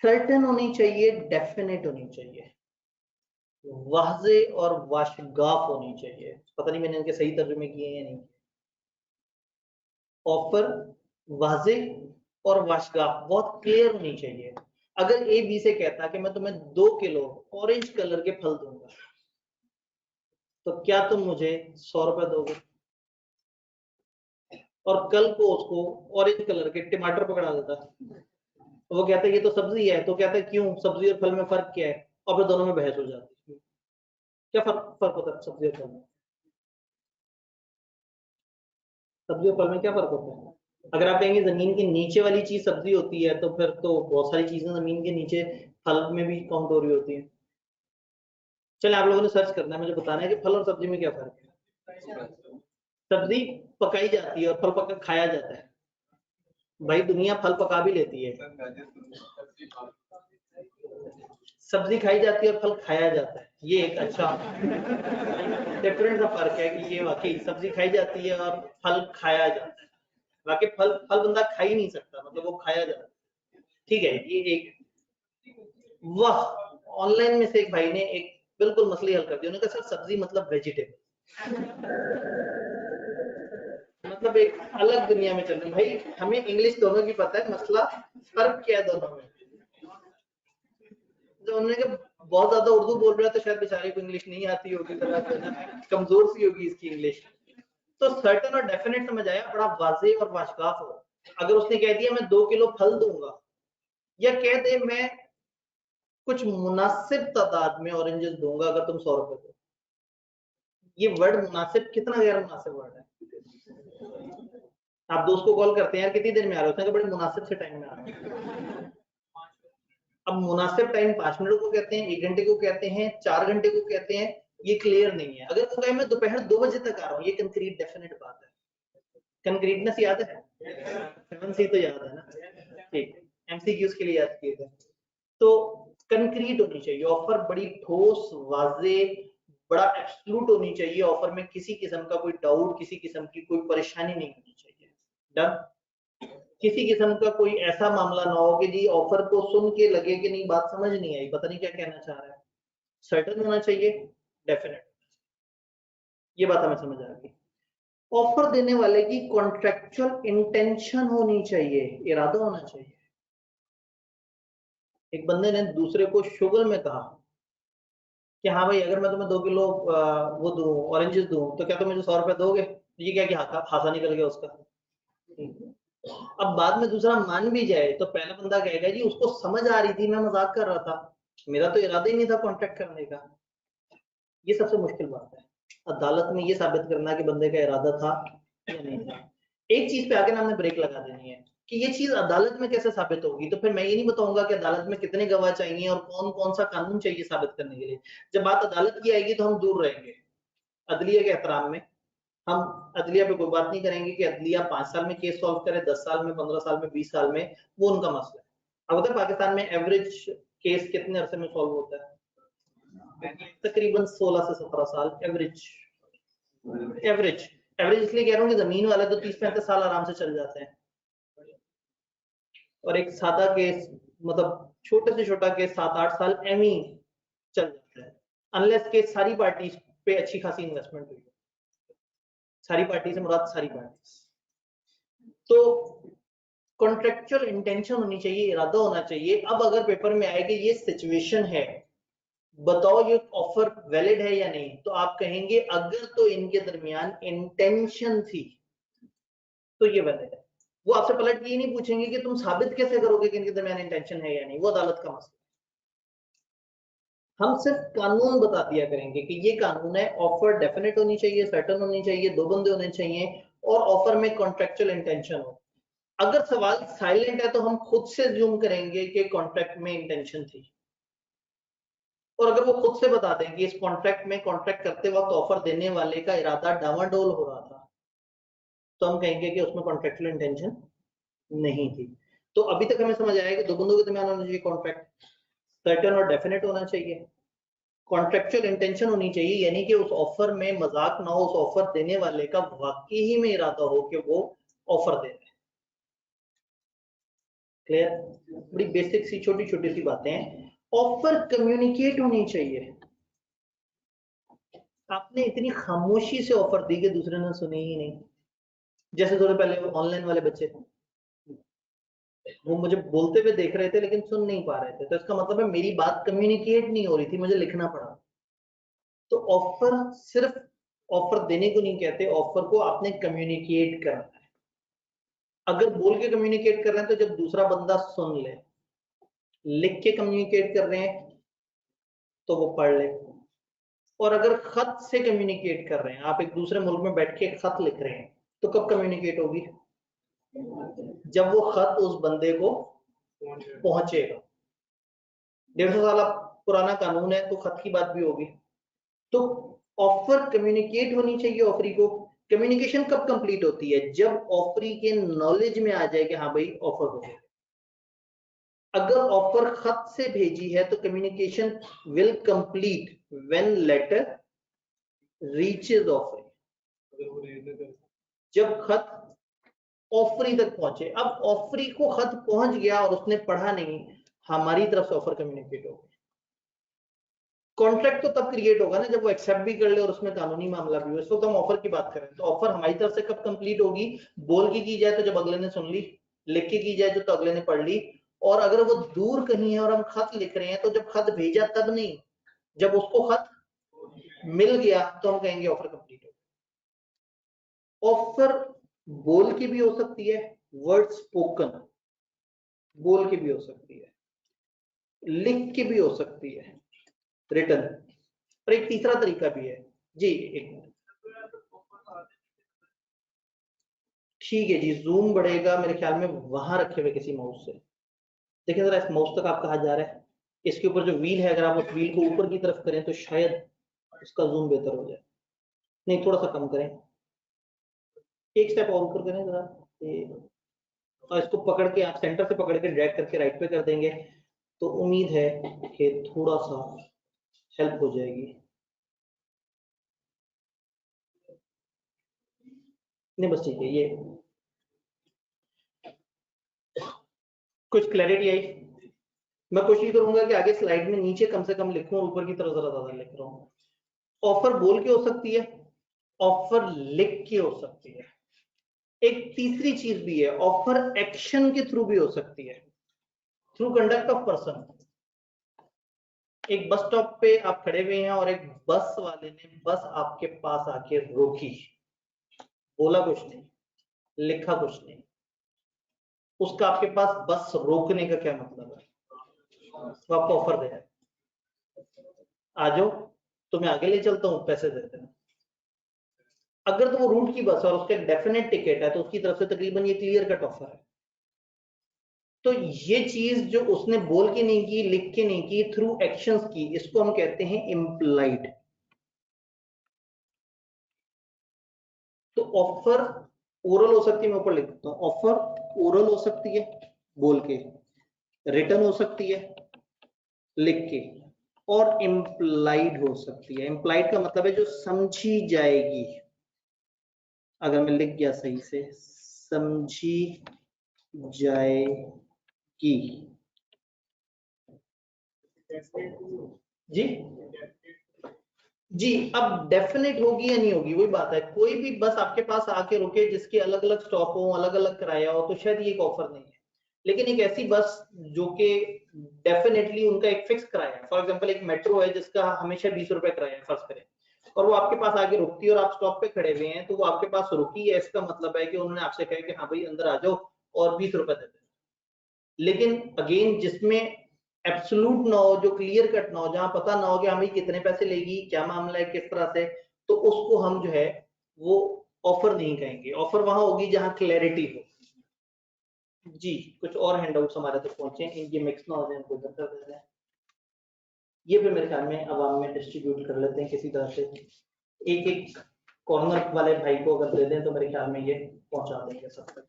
सर्टेन होनी चाहिए, डेफिनेट होनी चाहिए, वाज़े और वाशगाफ होनी चाहिए। पता नहीं मैंने इनके सही तर्जुमे किए या नहीं। ऑफर, वाज़े और वाशगाफ बहुत क्लियर होनी चाहिए। अगर ए बी से कहता कि मैं तुम्हें 2 किलो ऑरेंज कलर के फल दूंगा, तो क्या तुम मुझे 100 रुपए दोगे? और कल को उसको ऑरेंज कलर के टमाटर पकड़ा देता, तो वो कहता है ये तो सब्जी है, तो कहता है क्यों, सब्जी और फल में फर्क क्या है? और फिर दोनों में बहस हो जाती है। क्या फर्क होता है सब्जी और फल में? सब्जी और फल में क्या फर्क होता है? अगर आप कहेंगे जमीन के नीचे वाली चीज सब्जी होती है, तो फिर तो बहुत सारी चीजें जमीन के नीचे फल में भी काउंट हो रही होती है। चले आप लोगों ने सर्च करना है, मुझे बताना है कि फल और सब्जी में क्या फर्क है। सब्जी पकाई जाती है और फल पका खाया जाता है। भाई दुनिया फल पका भी लेती है, सब्जी खाई जाती है और फल खाया जाता है। ये एक अच्छा डिफरेंट सा फर्क है कि ये वाकई सब्जी खाई जाती है और फल खाया जाता है। बाकी फल फल बंदा खा ही नहीं सकता, मतलब वो खाया जाता है। ठीक है, ये एक वाह, ऑनलाइन में से एक भाई ने एक बिल्कुल मसले हल कर दिया। उन्होंने कहा सर सब्जी मतलब वेजिटेबल, मतलब एक अलग दुनिया में चल रहे हैं भाई। हमें इंग्लिश दोनों की पता है, मसला फर्क क्या है दोनों में। जो उन्होंने कहा बहुत ज्यादा उर्दू बोल रहा है तो शायद बेचारे को इंग्लिश नहीं आती होगी, कमजोर सी होगी इसकी इंग्लिश। तो सर्टेन और डेफिनेट समझ आया, बड़ा वाज़े और वाशगाफ हो। अगर उसने कह दिया मैं 2 किलो फल दूंगा, या कह दे मैं कुछ मुनासिब तादाद में ऑरेंजेस दूंगा अगर तुम 100 रुपए दो। ये वर्ड मुनासिब कितना गैर मुनासिब वर्ड है। आप दोस्त को कॉल करते हैं यार कितनी देर में आ रहे हो, उसने कहा बड़े मुनासिब से टाइम में आ रहे हैं। अब मुनासिब टाइम 5 मिनट को कहते हैं, 1 घंटे को कहते हैं, 4 घंटे को कहते हैं, ये क्लियर नहीं है। अगर वो कहे मैं दोपहर 2 बजे तक आ रहा हूँ, ये कंक्रीट डेफिनेट बात है। कंक्रीटनेस याद है, 7C तो याद है ना, ठीक, एमसीक्यूज के लिए याद किए थे। तो कंक्रीट होनी चाहिए ऑफर, बड़ी ठोस, वाजे, बड़ा एब्सोल्यूट होनी चाहिए ऑफर में। किसी किस्म का कोई डाउट, किसी किस्म की कोई परेशानी नहीं होनी चाहिए। डन। किसी किस्म का कोई ऐसा मामला ना हो कि जी ऑफर को सुन के लगे कि नहीं बात समझ नहीं आई, पता नहीं क्या कहना चाह रहा है। सर्टेन होना चाहिए, डेफिनेट, ये बात हमें समझ आ गई। ऑफर देने वाले की कॉन्ट्रेक्चुअल इंटेंशन होनी चाहिए, इरादा होना चाहिए। एक बंदे ने दूसरे को शुगर में कहा कि हाँ भाई अगर मैं तुम्हें 2 किलो वो दूं, ऑरेंजेस दूं, तो क्या तुम मुझे 100 रुपए दोगे? ये क्या कि हाथा निकल गया उसका। अब बाद में दूसरा मान भी जाए तो पहला बंदा कहेगा जी उसको समझ आ रही थी, मैं मजाक कर रहा था, मेरा तो इरादा ही नहीं था कॉन्ट्रैक्ट करने का। ये सबसे मुश्किल बात है अदालत में, ये साबित करना कि बंदे का इरादा था या नहीं था। एक चीज पे आके ना हमने ब्रेक लगा देनी है कि ये चीज अदालत में कैसे साबित होगी। तो फिर मैं ये नहीं बताऊंगा कि अदालत में कितने गवाह चाहिए और कौन कौन सा कानून चाहिए साबित करने के लिए। जब बात अदालत की आएगी तो हम दूर रहेंगे अदलिया के एहतराम में। हम अदलिया पे कोई बात नहीं करेंगे कि अदलिया 5 साल में केस सॉल्व करे, 10 साल में, 15 साल में, 20 साल में, वो उनका मसला है। अब पाकिस्तान में एवरेज केस कितने अरसे में सॉल्व होता है? तकरीबन 16 से 17 साल एवरेज। एवरेज एवरेज इसलिए कह रहा हूँ कि जमीन वाला तो 30-35 साल आराम से चल जाते हैं, और एक सादा केस, मतलब छोटे से छोटा केस 7-8 साल एम ही चल जाता है, अनलेस के सारी पार्टी पे अच्छी खासी इन्वेस्टमेंट हुई। सारी पार्टी से मुराद सारी पार्टी। तो कॉन्ट्रेक्चुअल इंटेंशन होनी चाहिए, इरादा होना चाहिए। अब अगर पेपर में आए कि ये सिचुएशन है, बताओ ये ऑफर वैलिड है या नहीं, तो आप कहेंगे अगर तो इनके दरमियान इंटेंशन थी तो ये वैलिड है। वो आपसे पलट ये नहीं पूछेंगे कि तुम साबित कैसे करोगे कि इनके दरमियान इंटेंशन है या नहीं, वो अदालत का मसला। हम सिर्फ कानून बता दिया करेंगे कि ये कानून है, ऑफर डेफिनेट होनी चाहिए, सर्टेन होनी चाहिए, दो बंदे होने चाहिए, और ऑफर में कॉन्ट्रेक्चुअल इंटेंशन हो। अगर सवाल साइलेंट है तो हम खुद से ज्यूम करेंगे कि कॉन्ट्रैक्ट में इंटेंशन थी, और अगर वो खुद से बता दें कि इस कॉन्ट्रैक्ट में कॉन्ट्रैक्ट करते वक्त ऑफर देने वाले का इरादा डावाडोल हो रहा था, तो हम कहेंगे कि उसमें कॉन्ट्रेक्चुअल इंटेंशन नहीं थी। तो अभी तक हमें समझ आया कि दो बंदों के दरमियान होना चाहिए कॉन्ट्रैक्ट, सर्टेन और डेफिनेट होना चाहिए, कॉन्ट्रेक्चुअल इंटेंशन होनी चाहिए, यानी कि उस ऑफर में मजाक ना हो, उस ऑफर देने वाले का वाकई ही में इरादा हो कि वो ऑफर दे रहे हैं। क्लियर? बड़ी बेसिक सी छोटी छोटी सी बातें हैं। ऑफर कम्युनिकेट होनी चाहिए। आपने इतनी खामोशी से ऑफर दी कि दूसरे ने सुनी ही नहीं। जैसे थोड़े पहले ऑनलाइन वाले बच्चे थे, वो मुझे बोलते हुए देख रहे थे लेकिन सुन नहीं पा रहे थे, तो इसका मतलब है मेरी बात कम्युनिकेट नहीं हो रही थी, मुझे लिखना पड़ा। तो ऑफर सिर्फ ऑफर देने को नहीं कहते, ऑफर को आपने कम्युनिकेट करना है। अगर बोल के कम्युनिकेट कर रहे हैं तो जब दूसरा बंदा सुन ले, लिख के कम्युनिकेट कर रहे हैं तो वो पढ़ ले, और अगर खत से कम्युनिकेट कर रहे हैं, आप एक दूसरे मुल्क में बैठ के खत लिख रहे हैं, तो कब कम्युनिकेट होगी? जब वो खत उस बंदे को पहुंचेगा। 150 साल पुराना कानून है, तो खत की बात भी होगी। तो ऑफर कम्युनिकेट होनी चाहिए। ऑफरी को कम्युनिकेशन कब कंप्लीट होती है? जब ऑफरी के नॉलेज में आ जाए कि हाँ भाई ऑफर हो गया। अगर ऑफर खत से भेजी है तो communication will complete when letter reaches offeree, जब खत ऑफरी तक पहुंचे। अब ऑफरी को खत पहुंच गया और उसने पढ़ा नहीं, हमारी तरफ से ऑफर कम्युनिकेट हो गया। कॉन्ट्रैक्ट तो तब क्रिएट होगा ना जब वो एक्सेप्ट भी कर ले और उसमें कानूनी मामला भी हो। इस वक्त हम ऑफर की बात करें, तो ऑफर हमारी तरफ से कब कंप्लीट होगी? बोल के की जाए तो जब अगले ने सुन ली, लिख के की जाए तो अगले ने पढ़ ली, और अगर वो दूर कहीं है और हम खत लिख रहे हैं तो जब खत भेजा तब नहीं, जब उसको खत मिल गया तो हम कहेंगे ऑफर कंप्लीट हो। ऑफर बोल के भी हो सकती है, वर्ड स्पोकन बोल के भी हो सकती है, लिख के भी हो सकती है, रिटर्न, और एक तीसरा तरीका भी है। जी एक मिनट, ठीक है जी, जूम बढ़ेगा मेरे ख्याल में वहां रखे हुए किसी माउस से। देखिए जरा इस माउस तक आप कहा जा रहा है, इसके ऊपर जो व्हील है, अगर आप उस व्हील को ऊपर की तरफ करें तो शायद उसका जूम बेहतर हो जाए। नहीं, थोड़ा सा कम करें, एक स्टेप और ऊपर करें जरा, और इसको पकड़ के आप सेंटर से पकड़ के ड्रैग करके राइट पे कर देंगे तो उम्मीद है कि थोड़ा सा हेल्प हो जाएगी। नहीं बस ठीक है, ये कुछ क्लैरिटी आई। मैं कोशिश करूंगा कि आगे स्लाइड में नीचे कम से कम लिखूं और ऊपर की तरफ जरा ज्यादा लिख रहा हूँ। ऑफर बोल के हो सकती है, ऑफर लिख के हो सकती है, एक तीसरी चीज भी है, ऑफर एक्शन के थ्रू भी हो सकती है, थ्रू कंडक्ट ऑफ पर्सन। एक बस स्टॉप पे आप खड़े हुए हैं और एक बस वाले ने बस आपके पास आके रोकी, बोला कुछ नहीं, लिखा कुछ नहीं, उसका आपके पास बस रोकने का क्या मतलब है? वो आपको ऑफर दे रहा है, आ जाओ तो मैं आगे ले चलता हूँ, पैसे देते हैं। अगर तो वो रूट की बस है और उसका डेफिनेट टिकट है तो उसकी तरफ से तकरीबन ये क्लियर कट ऑफर है। तो ये चीज जो उसने बोल के नहीं की, लिख के नहीं की, थ्रू एक्शंस की, इसको हम कहते हैं इम्प्लाइड। तो ऑफर ओरल हो सकती है, मैं ऊपर लिख देता हूँ, ऑफर ओरल हो सकती है बोल के, रिटर्न हो सकती है लिख के, और इम्प्लाइड हो सकती है। इम्प्लाइड का मतलब है जो समझी जाएगी। अगर मैं लिख गया सही से, समझी जाएगी। जी जी, अब डेफिनेट होगी या नहीं होगी वही बात है। कोई भी बस आपके पास आके रुके जिसके अलग अलग स्टॉप हो, अलग अलग किराया हो, तो शायद ये एक ऑफर नहीं है। लेकिन एक ऐसी बस जो कि डेफिनेटली उनका एक फिक्स किराया है, फॉर एग्जांपल एक मेट्रो है जिसका हमेशा 20 रुपए किराया है फर्स्ट करें, और वो आपके पास आके रुकती है और आप स्टॉप पे खड़े हुए हैं, तो वो आपके पास रुकी है, इसका मतलब है कि उन्होंने आपसे कहा कि हाँ भाई अंदर आ जाओ और 20 रुपए दे दें। लेकिन अगेन जिसमें एब्सोल्यूट ना हो, जो क्लियर कट ना हो, जहां पता ना हो कि हमें कितने पैसे लेगी, क्या मामला है, किस तरह से, तो उसको हम जो है वो ऑफर नहीं कहेंगे। ऑफर वहां होगी जहां क्लैरिटी हो। जी कुछ और हैंडआउट्स हमारे तक पहुंचे, ये मिक्स ना हो जाए, इनको इधर कर देते हैं। ये भी मेरे ख्याल में अवाम में डिस्ट्रीब्यूट कर लेते हैं किसी तरह से, एक एक कॉर्नर वाले भाई को अगर दे दें तो मेरे ख्याल में ये पहुंचा देंगे सब तक।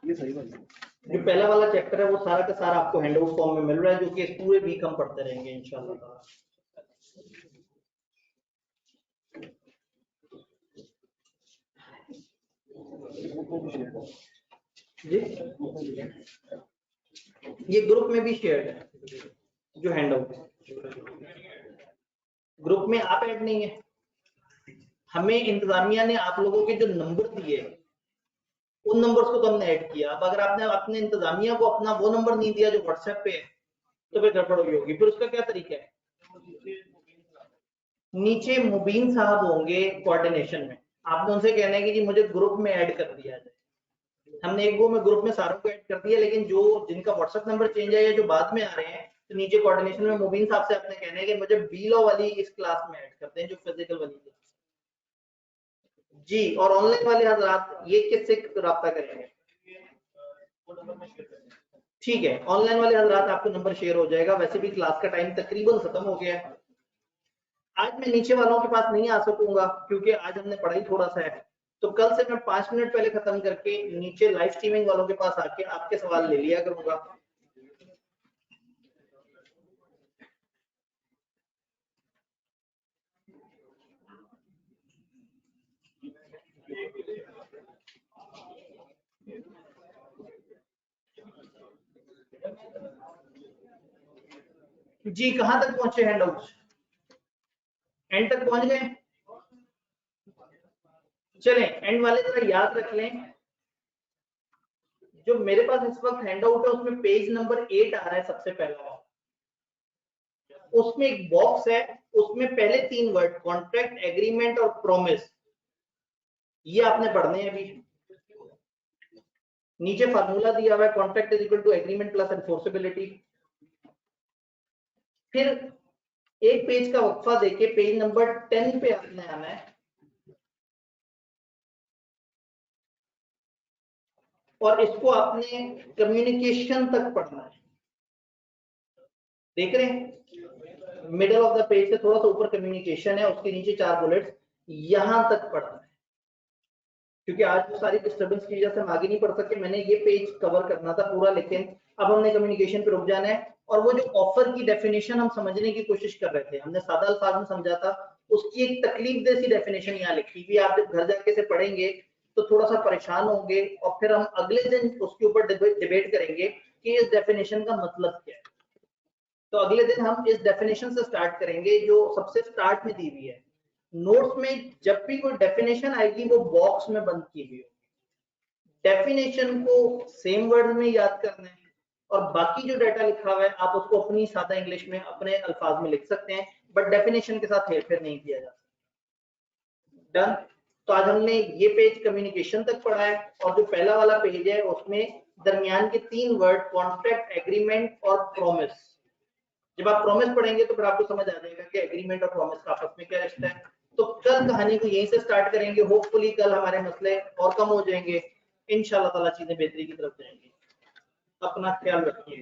ये सही बात है। जो पहला वाला चैप्टर है वो सारा का सारा आपको हैंडआउट फॉर्म में मिल रहा है, जो कि इस पूरे वीक हम पढ़ते रहेंगे इंशाल्लाह। जी ये ग्रुप में भी शेयर्ड है, जो हैंडआउट ग्रुप में आप ऐड नहीं है। हमें इंतजामिया ने आप लोगों के जो नंबर दिए उन नंबर्स को तो हमने ऐड किया। अब अगर आपने अपने इंतजामिया को अपना वो नंबर नहीं दिया जो व्हाट्सएप पे है तो फिर गड़बड़ होगी। फिर उसका क्या तरीका है, नीचे मुबीन साहब होंगे कोऑर्डिनेशन में, आपने उनसे कहना है कि जी मुझे ग्रुप में ऐड कर दिया जाए। हमने एक गो में ग्रुप में सारों को ऐड कर दिया, लेकिन जो जिनका व्हाट्सएप नंबर चेंज है या जो बाद में आ रहे हैं तो नीचे कोऑर्डिनेशन में मुबीन साहब से आपने कहना है कि मुझे बी लॉ वाली इस क्लास में ऐड करते हैं, जो फिजिकल वाली क्लास जी। और ऑनलाइन वाले हजरात ये किससे राब्ता करेंगे? ठीक है, ऑनलाइन वाले हजरात आपको नंबर शेयर हो जाएगा। वैसे भी क्लास का टाइम तकरीबन खत्म हो गया है। आज मैं नीचे वालों के पास नहीं आ सकूंगा क्योंकि आज हमने पढ़ाई थोड़ा सा है, तो कल से मैं 5 मिनट पहले खत्म करके नीचे लाइव स्ट्रीमिंग वालों के पास आके आपके सवाल ले लिया करूंगा। जी कहां तक पहुंचे हैंडआउट्स? एंड तक पहुंच गए? चलें एंड वाले जरा याद रख लें, जो मेरे पास इस वक्त हैंडआउट है उसमें पेज नंबर 8 आ रहा है सबसे पहला। उसमें एक बॉक्स है, उसमें पहले 3 वर्ड कॉन्ट्रैक्ट, एग्रीमेंट और प्रॉमिस, ये आपने पढ़ने हैं। अभी नीचे फार्मूला दिया हुआ है, contract is equal to agreement plus enforceability. फिर एक पेज का वक्फा देके पेज नंबर 10 पे आपने आना है और इसको आपने कम्युनिकेशन तक पढ़ना है। देख रहे हैं मिडिल ऑफ द पेज से थोड़ा सा ऊपर कम्युनिकेशन है, उसके नीचे 4 बुलेट्स, यहां तक पढ़ना है। क्योंकि आज वो सारी डिस्टर्बेंस की वजह से हम आगे नहीं पढ़ सकते। मैंने ये पेज कवर करना था पूरा, लेकिन अब हमने कम्युनिकेशन पे रुक जाना है। और वो जो ऑफर की डेफिनेशन हम समझने की कोशिश कर रहे थे, हमने सादा अल्फाज में समझा था, उसकी एक तकलीफ जैसी डेफिनेशन यहाँ लिखी हुई। आप जब घर जाके से पढ़ेंगे तो थोड़ा सा परेशान होंगे और फिर हम अगले दिन उसके ऊपर डिबेट करेंगे कि इस डेफिनेशन का मतलब क्या है। तो अगले दिन हम इस डेफिनेशन से स्टार्ट करेंगे जो सबसे स्टार्ट में दी हुई है। नोट्स में जब भी कोई डेफिनेशन आएगी वो बॉक्स में बंद की हुई होगी। डेफिनेशन को सेम वर्ड में याद करना है और बाकी जो डाटा लिखा हुआ है आप उसको अपनी सादा इंग्लिश में अपने अल्फाज में लिख सकते हैं, बट डेफिनेशन के साथ हेरफेर नहीं किया जा सकता। डन। तो आज हमने ये पेज कम्युनिकेशन तक पढ़ा है और जो पहला वाला पेज है उसमें दरमियान के 3 वर्ड कॉन्ट्रैक्ट, एग्रीमेंट और प्रॉमिस। जब आप प्रॉमिस पढ़ेंगे तो फिर आपको समझ आ जाएगा कि एग्रीमेंट और प्रॉमिस का आपस में क्या रिश्ता है। तो कल कहानी को यहीं से स्टार्ट करेंगे। होपफुली कल हमारे मसले और कम हो जाएंगे, इंशाल्लाह ताला चीजें बेहतरी की तरफ जाएंगी। अपना ख्याल रखिए।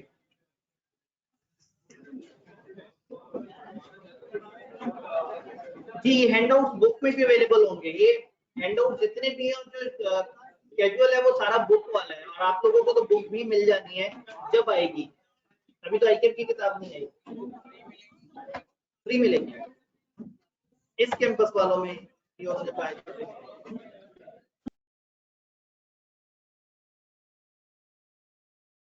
जी ये हैंडआउट बुक में भी अवेलेबल होंगे। ये हैंडआउट जितने भी हैं जो कैजुअल है वो सारा बुक वाला है, और आप लोगों को तो बुक भी मिल जानी है जब आएगी। अभी तो आईकेप की किताब नहीं आई, फ्री मिलेगी इस कैंपस वालों में। ये